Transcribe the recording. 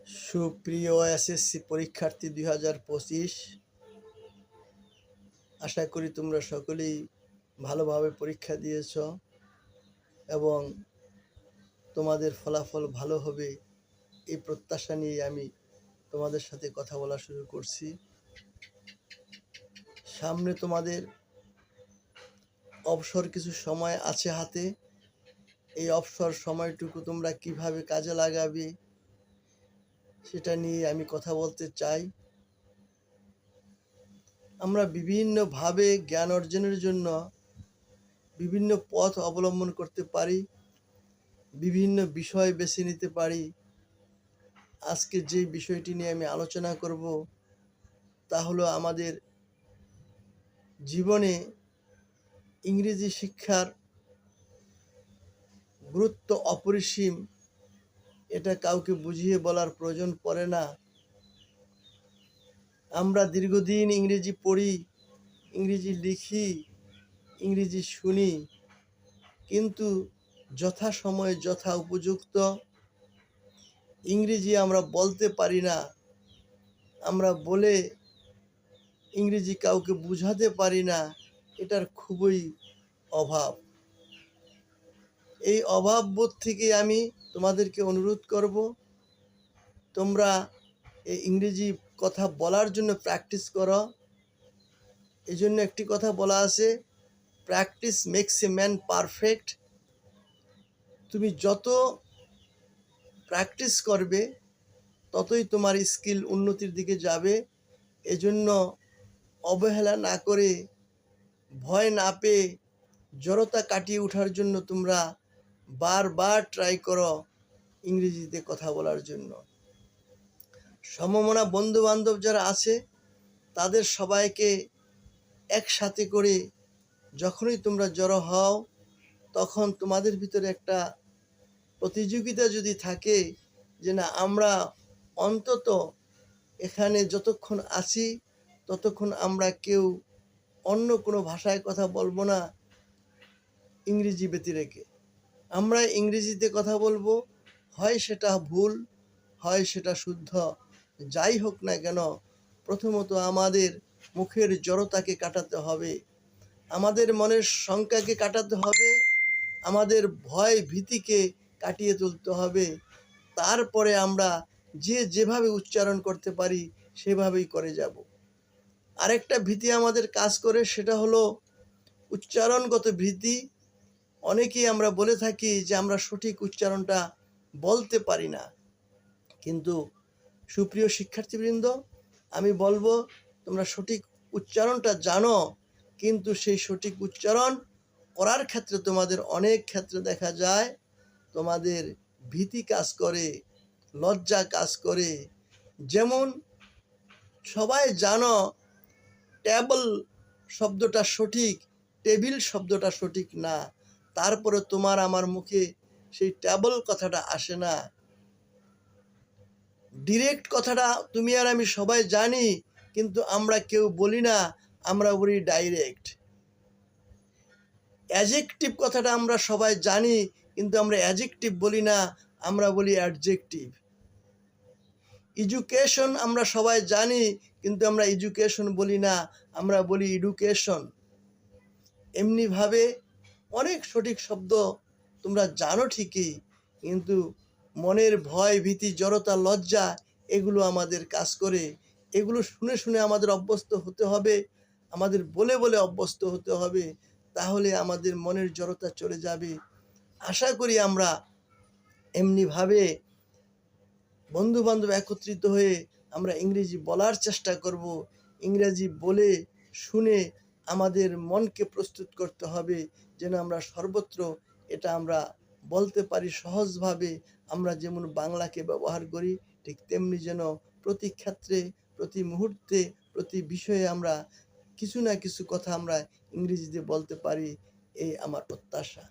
সুপ্রিয় এসএসসি পরীক্ষার্থী 2025, আশা করি তোমরা সকলেই ভালোভাবে পরীক্ষা দিয়েছ এবং তোমাদের ফলাফল ভালো হবে এই প্রত্যাশা নিয়ে আমি তোমাদের সাথে কথা বলা শুরু করছি। সামনে তোমাদের অবসর কিছু সময় আছে হাতে। এই অবসর সময়টুকু তোমরা কিভাবে কাজে লাগাবে সেটা নিয়ে আমি কথা বলতে চাই। আমরা বিভিন্নভাবে জ্ঞান অর্জনের জন্য বিভিন্ন পথ অবলম্বন করতে পারি, বিভিন্ন বিষয় বেছে নিতে পারি। আজকে যে বিষয়টি নিয়ে আমি আলোচনা করব তা হলো আমাদের জীবনে ইংরেজি শিক্ষার গুরুত্ব অপরিসীম। এটা কাউকে বুঝিয়ে বলার প্রয়োজন পড়ে না। আমরা দীর্ঘদিন ইংরেজি পড়ি, ইংরেজি লিখি, ইংরেজি শুনি, কিন্তু যথাসময়ে যথা উপযুক্ত ইংরেজি আমরা বলতে পারি না। আমরা বলে ইংরেজি কাউকে বুঝাতে পারি না। এটার খুবই অভাব। এই অভাববোধ থেকে আমি তোমাদেরকে অনুরোধ করব, তোমরা এই ইংরেজি কথা বলার জন্য প্র্যাকটিস করো। এই জন্য একটি কথা বলা আছে, practice makes a man perfect. তুমি যত প্র্যাকটিস করবে ততই তোমার স্কিল উন্নতির দিকে যাবে। এজন্য অবহেলা না করে, ভয় না পেয়ে, জড়তা কাটিয়ে ওঠার জন্য তোমরা বারবার ট্রাই করো ইংরেজিতে কথা বলার জন্য। সমমনা বন্ধু বান্ধব যারা আছে তাদের সবাইকে একসাথে করে যখনই তোমরা জড়ো হও, তখন তোমাদের ভিতরে একটা প্রতিযোগিতা যদি থাকে যে না, আমরা অন্তত এখানে যতক্ষণ আছি ততক্ষণ আমরা কেউ অন্য কোনো ভাষায় কথা বলবো না, ইংরেজি ব্যতি রেখে আমরা ইংরেজিতে কথা বলবো। হয় সেটা ভুল, হয় সেটা শুদ্ধ, যাই হোক না কেন, প্রথমত আমাদের মুখের জড়তাকে কাটাতে হবে, আমাদের মনের শঙ্কাকে কাটাতে হবে, আমাদের ভয় ভীতিকে কাটিয়ে তুলতে হবে। তারপরে আমরা যেভাবে উচ্চারণ করতে পারি সেভাবেই করে যাব। আরেকটা ভীতি আমাদের কাজ করে, সেটা হলো উচ্চারণগত ভীতি। অনেকেই আমরা বলে থাকি যে আমরা সঠিক উচ্চারণটা বলতে পারি না। কিন্তু সুপ্রিয় শিক্ষার্থীবৃন্দ, আমি বলবো তোমরা সঠিক উচ্চারণটা জানো, কিন্তু সেই সঠিক উচ্চারণ করার ক্ষেত্রে তোমাদের অনেক ক্ষেত্রে দেখা যায় তোমাদের ভীতি কাজ করে, লজ্জা কাজ করে। যেমন সবাই জানো টেবল শব্দটা সঠিক, টেবিল শব্দটা সঠিক না, তারপরে তোমার আমার মুখে সেই টেবল কথাটা আসে না। ডিরেক্ট কথাটা তুমি আর আমি সবাই জানি, কিন্তু আমরা কেউ বলি না, আমরা বলি ডাইরেক্ট। অ্যাজেক্টিভ কথাটা আমরা সবাই জানি, কিন্তু আমরা অ্যাজেক্টিভ বলি না, আমরা বলি অ্যাডজেক্টিভ। এডুকেশন আমরা সবাই জানি, কিন্তু আমরা এডুকেশন বলি না, আমরা বলি এডুকেশন। এমনিভাবে অনেক সঠিক শব্দ তোমরা জানো ঠিকই, কিন্তু মনের ভয় ভীতি জড়তা লজ্জা এগুলো আমাদের কাজ করে। এগুলো শুনে শুনে আমাদের অভ্যস্ত হতে হবে, আমাদের বলে বলে অভ্যস্ত হতে হবে, তাহলে আমাদের মনের জড়তা চলে যাবে। আশা করি আমরা এমনিভাবে বন্ধু বান্ধব একত্রিত হয়ে আমরা ইংরেজি বলার চেষ্টা করব। ইংরেজি বলে শুনে আমাদের মনকে প্রস্তুত করতে হবে যেন আমরা সর্বত্র এটা আমরা বলতে পারি সহজভাবে। আমরা যেমন বাংলাকে ব্যবহার করি, ঠিক তেমনি যেন প্রতি ক্ষেত্রে, প্রতি মুহূর্তে, প্রতি বিষয়ে আমরা কিছু না কিছু কথা আমরা ইংরেজিতে বলতে পারি, এই আমার প্রত্যাশা।